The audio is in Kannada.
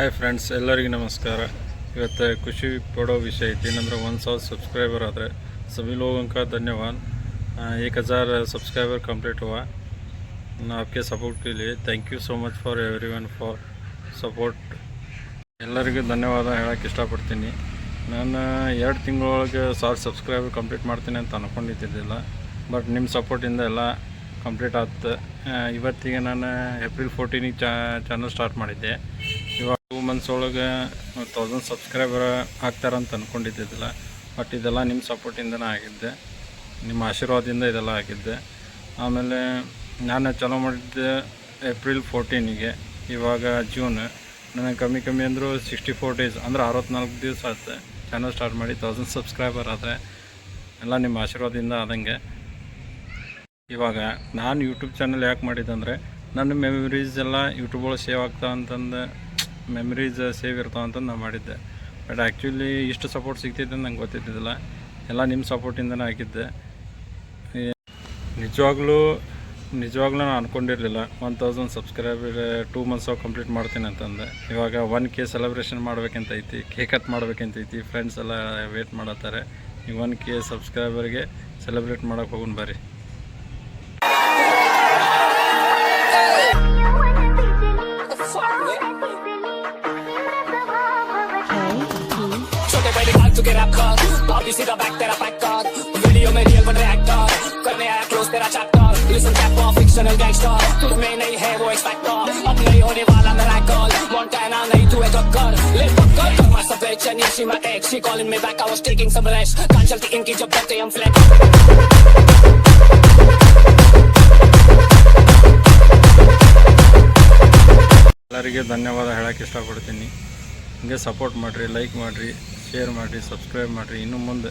हाय फ्रेंड्स एल्लरिಗೂ नमस्कार। इवत्ते खुशी पड़ो विषय ऐति ಏನಂದ್ರೆ 1000 सब्सक्राइबर आदरे सभी लोगों का धन्यवाद। 1000 सब्सक्राइबर कंप्लीट हुआ आपके सपोर्ट के लिए। Thank you so much for everyone for support. ಎಲ್ಲರಿಗೂ ಧನ್ಯವಾದ ಹೇಳಕ್ಕೆ ಇಷ್ಟಪಡ್ತೀನಿ। ನಾನು 2 ತಿಂಗಳೊಳಗೆ 1000 ಸಬ್ಸ್ಕ್ರೈಬರ್ ಕಂಪ್ಲೀಟ್ ಮಾಡ್ತೀನಿ ಅಂತ ಅನ್ಕೊಂಡಿದ್ದಿಲ್ಲ, ಬಟ್ ನಿಮ್ಮ ಸಪೋರ್ಟಿಂದ ಎಲ್ಲ ಕಂಪ್ಲೀಟ್ ಆಯ್ತು। ಇವತ್ತಿಗೆ ನಾನು ಏಪ್ರಿಲ್ 14ಗೆ ಚಾನಲ್ ಸ್ಟಾರ್ಟ್ ಮಾಡಿದ್ದೆ। ಇವಾಗ 2 ಮಂತ್ಸ್ ಒಳಗೆ 1000 ಸಬ್ಸ್ಕ್ರೈಬರ್ ಆಗ್ತಾರಂತ ಅಂದ್ಕೊಂಡಿದ್ದಿಲ್ಲ, ಬಟ್ ಇದೆಲ್ಲ ನಿಮ್ಮ ಸಪೋರ್ಟಿಂದನೇ ಆಗಿದ್ದೆ, ನಿಮ್ಮ ಆಶೀರ್ವಾದದಿಂದ ಇದೆಲ್ಲ ಆಗಿದ್ದೆ। ಆಮೇಲೆ ನಾನು ಚಾಲೂ ಮಾಡಿದ್ದೆ ಏಪ್ರಿಲ್ 14ಗೆ, ಇವಾಗ ಜೂನ್, ನನಗೆ ಕಮ್ಮಿ ಅಂದರೂ 64 ಡೇಸ್ ಅಂದರೆ 64 ದಿವಸ ಆಯ್ತು ಚಾನಲ್ ಸ್ಟಾರ್ಟ್ ಮಾಡಿ 1000 ಸಬ್ಸ್ಕ್ರೈಬರ್ ಆದರೆ ಎಲ್ಲ ನಿಮ್ಮ ಆಶೀರ್ವಾದದಿಂದ ಆದಂಗೆ। ಇವಾಗ ನಾನು ಯೂಟ್ಯೂಬ್ ಚಾನಲ್ ಯಾಕೆ ಮಾಡಿದ್ದೆ ಅಂದರೆ ನನ್ನ ಮೆಮರೀಸ್ ಎಲ್ಲ ಯೂಟ್ಯೂಬ್ ಒಳಗೆ ಸೇವ್ ಆಗ್ತಾವೆ ಅಂತಂದು, ಮೆಮರೀಸ್ ಸೇವ್ ಇರ್ತಾವೆ ಅಂತಂದು ನಾನು ಮಾಡಿದ್ದೆ। ಬಟ್ ಆ್ಯಕ್ಚುಲಿ ಇಷ್ಟು ಸಪೋರ್ಟ್ ಸಿಗ್ತಿದ್ದೆ ನಂಗೆ ಗೊತ್ತಿದ್ದಿಲ್ಲ, ಎಲ್ಲ ನಿಮ್ಮ ಸಪೋರ್ಟಿಂದನೇ ಆಗಿದ್ದೆ। ನಿಜವಾಗ್ಲೂ ನಾನು ಅಂದ್ಕೊಂಡಿರಲಿಲ್ಲ 1000 ಸಬ್ಸ್ಕ್ರೈಬರ್ 2 ಮಂತ್ಸ್ ಕಂಪ್ಲೀಟ್ ಮಾಡ್ತೀನಿ ಅಂತಂದೆ। ಇವಾಗ 1K ಸೆಲೆಬ್ರೇಷನ್ ಮಾಡ್ಬೇಕಂತ ಐತಿ, ಕೇಕ್ ಕಟ್ ಮಾಡ್ಬೇಕಂತ ಐತಿ, ಫ್ರೆಂಡ್ಸ್ ಎಲ್ಲ ವೇಟ್ ಮಾಡತ್ತಾರೆ। ಈ 1K ಸಬ್ಸ್ಕ್ರೈಬರ್ಗೆ ಸೆಲೆಬ್ರೇಟ್ ಮಾಡೋಕೆ ಹೋಗೋಣ ಬರ್ರಿ। चुके रैप कर अभी सीधा बैक तेरा पैक कर वीडियो में रियल बन रिएक्टर करने आया क्लोज तेरा chapter listen cap of fictional gangster तुझ में नहीं है वो एक्सपेक्टर अब नहीं होने वाला मेरा कॉल मोंटाना नहीं तू एक कर ले पक्कर कर मार सब चनी she my ex she calling me back I was taking some rest कान चलती इनकी जब करते हम फ्लैट ಎಲ್ಲರಿಗೆ ಧನ್ಯವಾದ ಹೇಳಕ್ಕೆ ಇಷ್ಟಪಡ್ತೀನಿ। ಹಿಂಗೆ ಸಪೋರ್ಟ್ ಮಾಡಿರಿ, ಲೈಕ್ ಮಾಡಿರಿ, ಶೇರ್ ಮಾಡಿರಿ, ಸಬ್ಸ್ಕ್ರೈಬ್ ಮಾಡಿರಿ। ಇನ್ನು ಮುಂದೆ